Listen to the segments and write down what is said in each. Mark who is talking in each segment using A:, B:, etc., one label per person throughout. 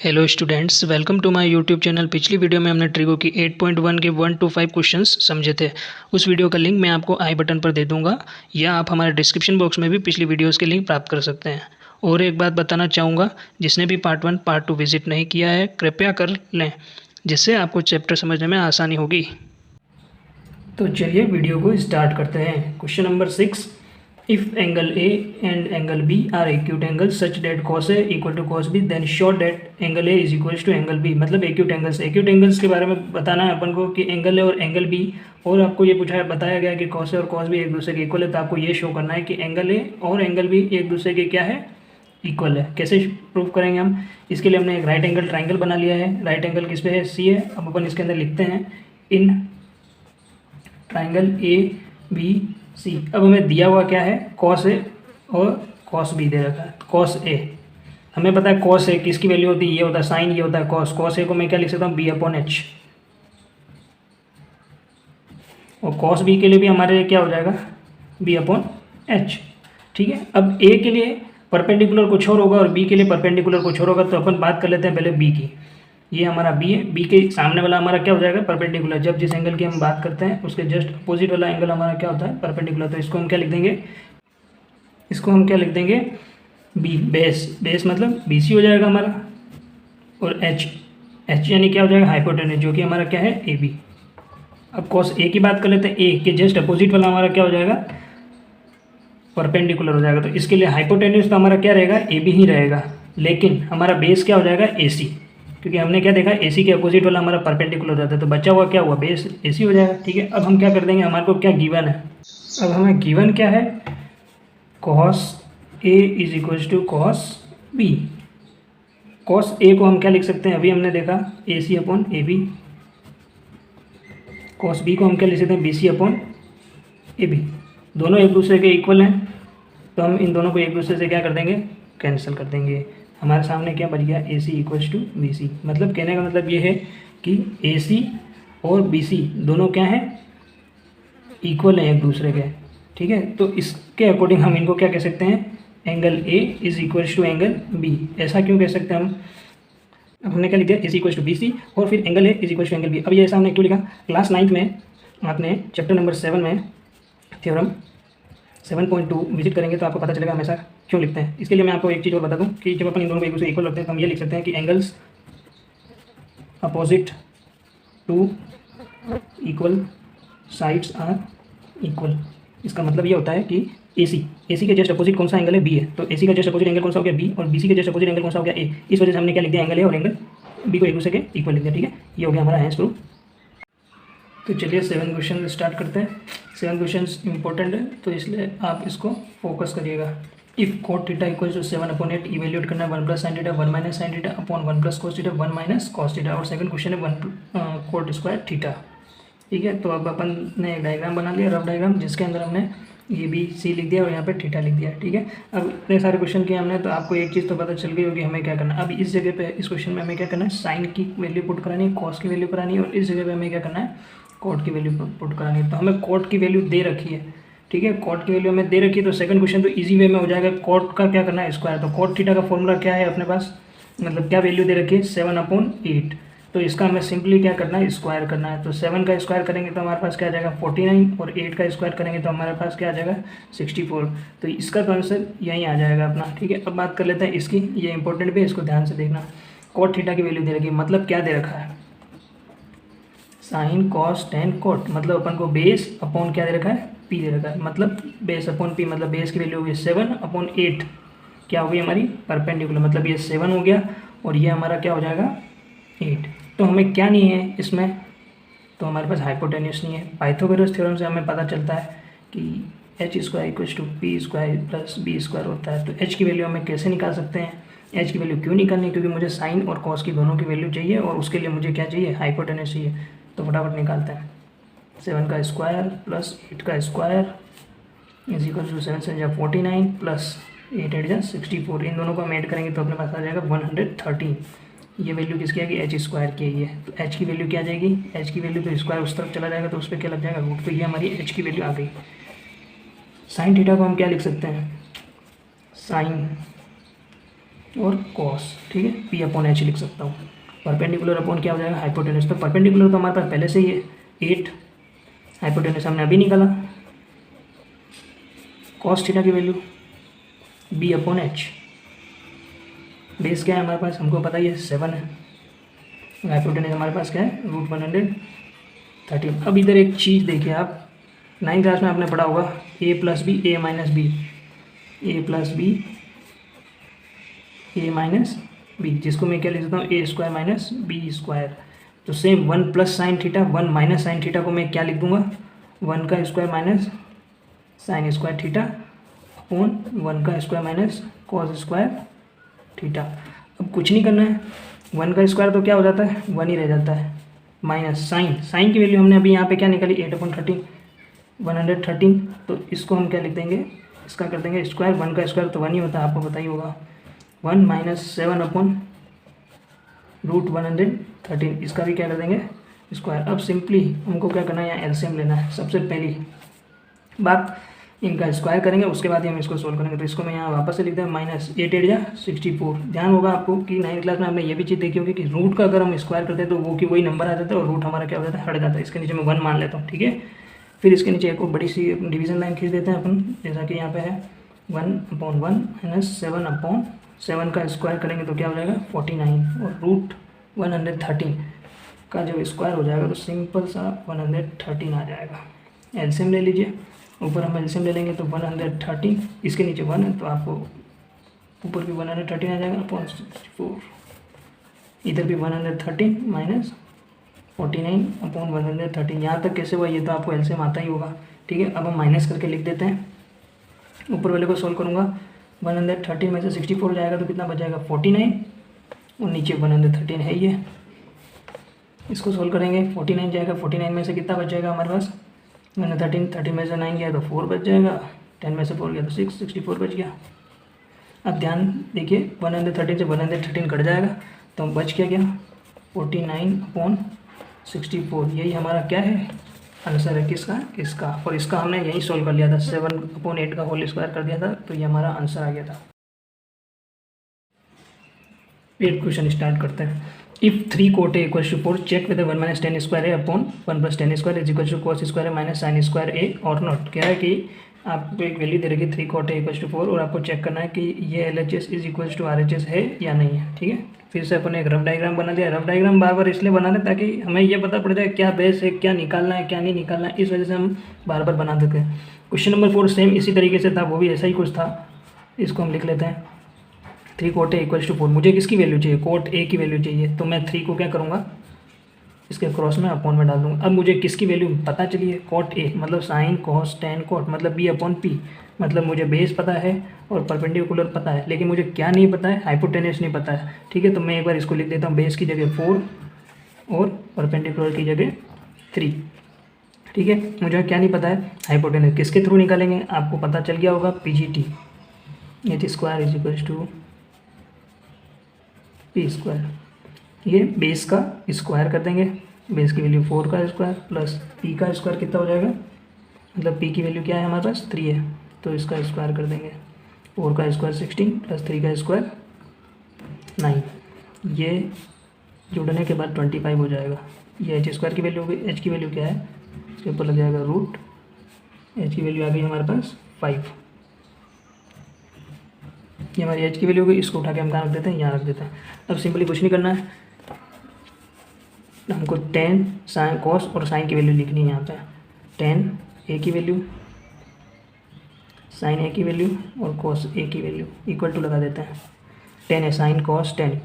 A: Hello students, welcome to my YouTube channel. पिछली video में हमने ट्रिगो की 8.1 के 1 to 5 क्वेश्चंस समझे थे। उस वीडियो का लिंक मैं आपको आई बटन पर दे दूंगा या आप हमारे डिस्क्रिप्शन बॉक्स में भी पिछली वीडियोस के लिंक प्राप्त कर सकते हैं। और एक बात बताना चाहूँगा, जिसने भी पार्ट 1 पार्ट 2 विजिट नहीं किया है कृपया कर लें, जिससे आपको चैप्टर समझने में आसानी होगी। तो चलिए वीडियो को स्टार्ट करते हैं। Question number 6, if angle A and angle B are acute angle such that cos A equal to cos B then show that angle A is equal to angle B. मतलब acute angles के बारे में बताना है अपन को कि angle A और angle B, और आपको ये बताया गया कि कॉस ए और कॉस बी एक दूसरे के इक्वल है। तो आपको ये शो करना है कि एंगल ए और एंगल बी एक दूसरे के क्या है, इक्वल है। कैसे प्रूव करेंगे हम? इसके लिए हमने एक राइट एंगल ट्राइंगल बना लिया है। राइट एंगल किस पे है? सी है। अब अपन इसके अंदर लिखते हैं in triangle A B C. अब हमें दिया हुआ क्या है? कॉस ए और कॉस बी दे रखा है। कॉस ए हमें पता है, कॉस ए किसकी वैल्यू होती है? ये होता है साइन, ये होता है कॉस। कॉस ए को मैं क्या लिख सकता हूँ? B upon H. और कॉस बी के लिए भी हमारे लिए क्या हो जाएगा? B upon H. ठीक है। अब ए के लिए परपेंडिकुलर कुछ और होगा और बी के लिए परपेंडिकुलर कुछ और होगा। तो अपन बात कर लेते हैं पहले बी की। ये हमारा बी है। बी के सामने वाला हमारा क्या हो जाएगा? परपेंडिकुलर। जब जिस एंगल की हम बात करते हैं उसके जस्ट अपोजिट वाला एंगल हमारा क्या होता है? परपेंडिकुलर। तो इसको हम क्या लिख देंगे? इसको हम क्या लिख देंगे? बी। बेस मतलब बी सी हो जाएगा हमारा। और एच यानी क्या हो जाएगा? हाइपोटेन्यूज, जो कि हमारा क्या है? A B. अब कॉस ए की बात कर लेते हैं। ए के जस्ट अपोजिट वाला हमारा क्या हो जाएगा? परपेंडिकुलर हो जाएगा। तो इसके लिए हाइपोटेन्यूज तो हमारा क्या रहेगा? ए बी ही रहेगा। लेकिन हमारा बेस क्या हो जाएगा? ए सी। क्योंकि हमने क्या देखा? एसी के अपोजिट वाला हमारा परपेंडिकुलर हो जाता है। तो बचा हुआ क्या हुआ? बेस एसी हो जाएगा। ठीक है। अब हम क्या कर देंगे? हमारे को क्या गिवन है? अब हमें गिवन क्या है? Cos a is equal to cos b. Cos a को हम क्या लिख सकते हैं? अभी हमने देखा a c upon a b. Cos b को हम क्या लिख सकते हैं? B c upon a b. दोनों एक दूसरे के इक्वल हैं, तो हम इन दोनों को एक दूसरे से क्या कर देंगे? कैंसिल कर देंगे। हमारे सामने क्या बच गया? ए सी इक्वल्स टू बी सी। मतलब कहने का मतलब ये है कि ए सी और बी सी दोनों क्या हैं? इक्वल हैं एक दूसरे के। ठीक है। तो इसके अकॉर्डिंग हम इनको क्या कह सकते हैं? Angle A is equals to angle B. ऐसा क्यों कह सकते हैं हम? हमने क्या लिख दिया? A C equals to B C और फिर angle A is equals to angle B. अब ये ऐसा हमने क्यों लिखा? क्लास 9th में आपने चैप्टर नंबर 7 में थ्योरम 7.2 विजिट करेंगे तो आपको पता चलेगा हमेशा क्यों लिखते हैं। इसके लिए मैं आपको एक चीज़ और बता दूं कि जब अपन इन दोनों को एक दूसरे इक्वल रखते हैं तो हम ये लिख सकते हैं कि angles opposite to equal sides are equal. इसका मतलब ये होता है कि एसी के जस्ट अपोजिट कौन सा एंगल है? बी है। तो एसी का जस्ट अपोजिट एंगल कौन सा हो गया? बी। और बीसी के जस्ट अपोजिट एंगल कौन सा हो गया? ए। इस वजह से हमने क्या लिख दिया? एंगल ए और एंगल बी को एक दूसरे के इक्वल लिख दिया। ठीक है। ये हो गया हमारा हैंस प्रूफ। तो चलिए 7 क्वेश्चन स्टार्ट करते हैं। 7 क्वेश्चन इंपॉर्टेंट है, तो इसलिए आप इसको फोकस करिएगा। If cot theta equal to 7/8 evaluate करना है 1 plus sine theta 1 minus sine theta upon 1 plus cos theta 1 minus cos theta. और सेकंड क्वेश्चन है 1 कोट स्क्वायर थीटा। ठीक है। तो अब अपन ने एक डायग्राम बना लिया, रफ डायग्राम, जिसके अंदर हमने ये बी सी लिख दिया और यहाँ पे थीटा लिख दिया। ठीक है। अब इतने सारे क्वेश्चन किए हमने, तो आपको एक चीज़ तो पता चल गई होगी हमें क्या करना है। अब इस जगह पे इस क्वेश्चन में हमें क्या करना है? साइन की वैल्यू पुट करानी है, कॉस की वैल्यू करानी है, और इस जगह पे हमें क्या करना है? कोट की वैल्यू पुट करानी है। तो हमें कोट की वैल्यू दे रखी है। ठीक है। कोट की वैल्यू हमें दे रखी है, तो सेकंड क्वेश्चन तो इजी वे में हो जाएगा। कोट का क्या करना है? स्क्वायर। तो कोट थीटा का फॉर्मूला क्या है अपने पास? मतलब क्या वैल्यू दे रखी है? 7/8। तो इसका हमें सिंपली क्या करना है? स्क्वायर करना है। तो 7 का स्क्वायर करेंगे तो हमारे पास क्या आ जाएगा? 49, और 8 का स्क्वायर करेंगे तो हमारे पास क्या आ जाएगा? 64। तो इसका तो आंसर यहीं आ जाएगा अपना। ठीक है। अब बात कर लेते हैं इसकी। ये इंपॉर्टेंट भी है, इसको ध्यान से देखना। कोट थीटा की वैल्यू दे रखी है, मतलब क्या दे रखा है? Sine cos tan coat. मतलब अपन को बेस अपॉन क्या दे रखा है? पी दे रखा है। मतलब बेस अपॉन पी, मतलब बेस की वैल्यू होगी 7/8। क्या होगी हमारी? परपेंडिकुलर। मतलब ये 7 हो गया और ये हमारा क्या हो जाएगा? 8। तो हमें क्या नहीं है इसमें? तो हमारे पास हाइपोटेन्यूस नहीं है। पाइथागोरस थ्योरम से हमें पता चलता है कि H square equals to P square plus B square होता है। तो एच की वैल्यू हमें कैसे निकाल सकते हैं? एच की वैल्यू क्यों निकालनी है? क्योंकि मुझे साइन और कॉस की दोनों की वैल्यू चाहिए, और उसके लिए मुझे क्या चाहिए? हाइपोटेन्यूस चाहिए। तो फटाफट निकालते हैं। 7 का स्क्वायर प्लस 8 का स्क्वायर इज इक्वल टू 7 से 49 प्लस 8 8 64। इन दोनों को हम ऐड करेंगे तो अपने पास आ जाएगा 113। ये वैल्यू किसकी आएगी? एच स्क्वायर की है ये। तो एच की वैल्यू क्या आ जाएगी? एच की वैल्यू तो स्क्वायर उस तरफ चला जाएगा तो उस पर क्या लग जाएगा? रूट। तो ये हमारी एच की वैल्यू आ गई। साइन थीटा को हम क्या लिख सकते हैं? साइन और कॉस, ठीक है, पी अपॉन एच लिख सकता हूँ। परपेंडिकुलर अपॉन क्या हो जाएगा, हाइपोटेनस। तो परपेंडिकुलर तो हमारे पास पहले से ही है 8, हाइपोटेनस हमने अभी निकाला, कॉस थीटा की value B upon H, base क्या है हमारे पास, हमको पता ही है 7 है, हाइपोटेनस हमारे पास क्या है √113। अब इधर एक चीज़ देखिए आप, 9th क्लास में आपने पढ़ा होगा a plus B A minus B, A plus B A minus B, जिसको मैं क्या लिख देता हूँ A square minus B square. तो same 1 plus sine theta 1 minus sine theta को मैं क्या लिख दूंगा, 1 का square minus sine square theta upon 1 का square minus cos square theta. अब कुछ नहीं करना है, 1 का स्क्वायर तो क्या हो जाता है 1 ही रह जाता है, माइनस साइन की वैल्यू हमने अभी यहाँ पे क्या निकाली 8/13 113। तो इसको हम क्या लिख देंगे, इसका कर देंगे स्क्वायर, 1 का स्क्वायर तो 1 ही होता है, आपको पता ही होगा, 1 माइनस 7/√113, इसका भी क्या कर देंगे स्क्वायर। अब सिंपली हमको क्या करना है, यहाँ एलसीएम लेना है। सबसे पहली बात इनका स्क्वायर करेंगे, उसके बाद ही हम इसको सोल्व करेंगे। तो इसको मैं यहाँ वापस से लिखते हैं -8×8=64। ध्यान होगा आपको कि 9th क्लास में आपने ये भी चीज़ देखी होगी कि रूट का अगर हम स्क्वायर करते हैं तो वो की वही नंबर आ जाता है और रूट हमारा क्या हो जाता है हट जाता है। इसके नीचे मैं 1 मान लेता हूँ, ठीक है। फिर इसके नीचे एक और बड़ी सी डिवीजन लाइन खींच देते हैं अपन, जैसा कि यहाँ पे है 1/1 -7/7 का स्क्वायर करेंगे तो क्या हो जाएगा 49, और √113 का जब स्क्वायर हो जाएगा तो सिंपल सा 113 आ जाएगा। एलसीएम ले लीजिए, ऊपर हम एलसीएम ले लेंगे तो 113, इसके नीचे 1 है तो आपको ऊपर भी 113 आ जाएगा अपॉन 64, इधर भी 113 माइनस 49/113। यहाँ तक कैसे हुआ ये तो आपको एलसीएम आता ही होगा, ठीक है। अब हम माइनस करके लिख देते हैं, ऊपर वाले को सोल्व करूँगा, 113 में से 64 जाएगा तो कितना बच जाएगा 49, और नीचे 113 है ये, इसको सोल्व करेंगे 49 जाएगा, 49 में से कितना बच जाएगा हमारे पास 113 में से 9 गया तो 4 बच जाएगा, 10 में से 4 गया तो 6, 64 बच गया। अब ध्यान देखिए 113 से 113 कट जाएगा तो बच क्या गया 49/64। यही हमारा क्या है आंसर है, किसका इसका, और इसका हमने यही सोल्व कर लिया था, 7/8 का होल स्क्वायर कर दिया था, तो ये हमारा आंसर आ गया था। 8 क्वेश्चन स्टार्ट करते हैं। If 3 cot A = 4, check whether 1 - tan square A upon 1 + tan square is equal to cos square A minus sin square A or not। कह रहा है कि आपको एक वैल्यू दे रखी 3 cot A = 4 और आपको चेक करना है कि ये LHS = RHS है या नहीं है, ठीक है। फिर से अपन एक रफ डायग्राम बना दिया। रफ डायग्राम बार बार इसलिए बना दें ताकि हमें ये पता पड़ जाए क्या बेस है, क्या निकालना है, क्या नहीं निकालना है, इस वजह से हम बार बार बना देते हैं। क्वेश्चन नंबर 4 सेम इसी तरीके से था, वो भी ऐसा ही कुछ था, इसको हम लिख लेते हैं। 3 cot A = 4, मुझे किसकी वैल्यू चाहिए cot A की वैल्यू चाहिए, तो मैं 3 को क्या करूँगा इसके क्रॉस में अपॉन में डाल दूँगा। अब मुझे किसकी वैल्यू पता चली है cot A मतलब साइन cos tan cot मतलब B/P, मतलब मुझे बेस पता है और परपेंडिकुलर पता है, लेकिन मुझे क्या नहीं पता है हाइपोटेनस नहीं पता है, ठीक है। तो मैं एक बार इसको लिख देता हूँ, बेस की जगह 4 और परपेंडिकुलर की जगह 3, ठीक है। मुझे क्या नहीं पता है हाइपोटेनस, किसके थ्रू निकालेंगे आपको पता चल गया होगा PGT, H² = P²। ये बेस का स्क्वायर कर देंगे, बेस की वैल्यू 4 का स्क्वायर प्लस P का स्क्वायर कितना हो जाएगा, मतलब P की वैल्यू क्या है हमारे पास 3 है तो इसका स्क्वायर कर देंगे, 4 का स्क्वायर 16 प्लस 3 का स्क्वायर 9, ये जोड़ने के बाद 25 हो जाएगा। ये H² की वैल्यू हो गई, H की वैल्यू क्या है इसके ऊपर लग जाएगा रूट, H की वैल्यू आ गई हमारे पास 5, ये हमारी H की वैल्यू हो गई। इसको उठा के हम कहाँ रख देते हैं, यहाँ रख देते हैं। अब सिंपली कुछ नहीं करना है, हमको tan sin cos और साइन की वैल्यू लिखनी है यहाँ पे, tan A की वैल्यू, साइन A की वैल्यू और cos A की वैल्यू इक्वल टू लगा देते हैं। tan है sign cos tan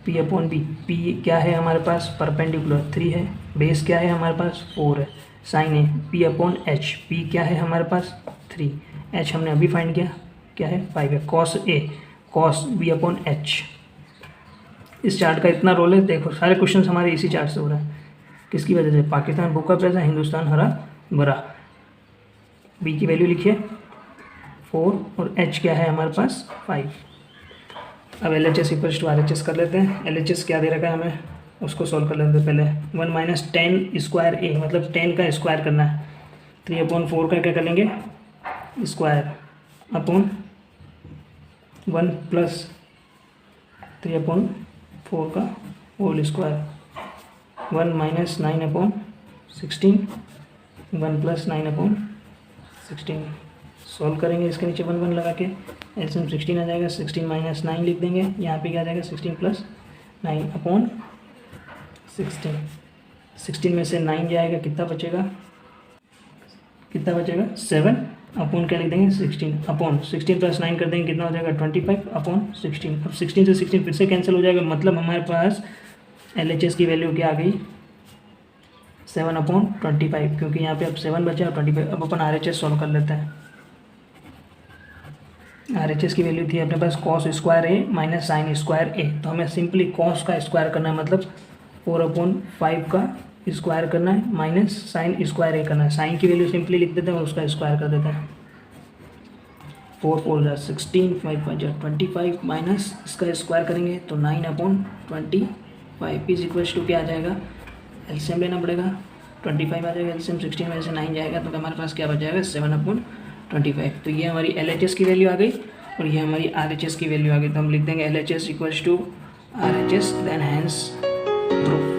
A: P/B, P क्या है हमारे पास परपेंडिकुलर 3 है, बेस क्या है हमारे पास 4 है, साइन है P/H, P क्या है हमारे पास 3, H हमने अभी फाइंड किया क्या है 5 है, cos A cos B/H। इस चार्ट का इतना रोल है, देखो सारे क्वेश्चंस हमारे इसी चार्ट से हो रहे हैं, किसकी वजह से, पाकिस्तान भूखा प्यासा हिंदुस्तान हरा भरा। B की वैल्यू लिखिए 4 और H क्या है हमारे पास 5। अब LHS = RHS कर लेते हैं। LHS क्या दे रखा है हमें उसको सॉल्व कर लेते हैं पहले। 1 - tan square A मतलब tan का स्क्वायर करना है, 3/4 का क्या कर लेंगे स्क्वायर अपॉन 1 प्लस 3/4 का whole square, 1 minus 9/16, 1 plus 9/16। Solve करेंगे इसके नीचे 1 1 लगा के, एलसीएम 16 आ जाएगा, 16 माइनस 9 लिख देंगे, यहाँ पे क्या आ जाएगा 16 प्लस 9/16। 16 में से 9 जाएगा, कितना बचेगा 7 अपॉन क्या लिख देंगे 16 अपॉन 16 प्लस 9 कर देंगे, कितना हो जाएगा 25/16। अब 16 से 16 फिर से कैंसिल हो जाएगा, मतलब हमारे पास LHS की वैल्यू क्या आ गई 7/25, क्योंकि यहाँ पे अब 7 बचा और 25। अब अपन RHS सॉल्व कर लेते हैं। RHS की वैल्यू थी अपने पास cos स्क्वायर ए माइनस साइन स्क्वायर ए, तो हमें सिंपली cos का स्क्वायर करना है, मतलब 4/5 का स्क्वायर करना है माइनस साइन स्क्वायर ए करना है। साइन की वैल्यू सिंपली लिख देते हैं और उसका स्क्वायर कर देते हैं। 4 4 जा 16, 5 5 जा 25 माइनस इसका स्क्वायर करेंगे तो 9/25 इज इक्वल टू क्या आ जाएगा, एलसीएम लेना पड़ेगा, 25 आ जाएगा एलसीएम, 16 में से 9 जाएगा तो हमारे पास क्या बच जाएगा 7/25। तो ये हमारी LHS की वैल्यू आ गई और ये हमारी RHS की वैल्यू आ गई। तो हम लिख देंगे LHS equals to RHS, then hence proof.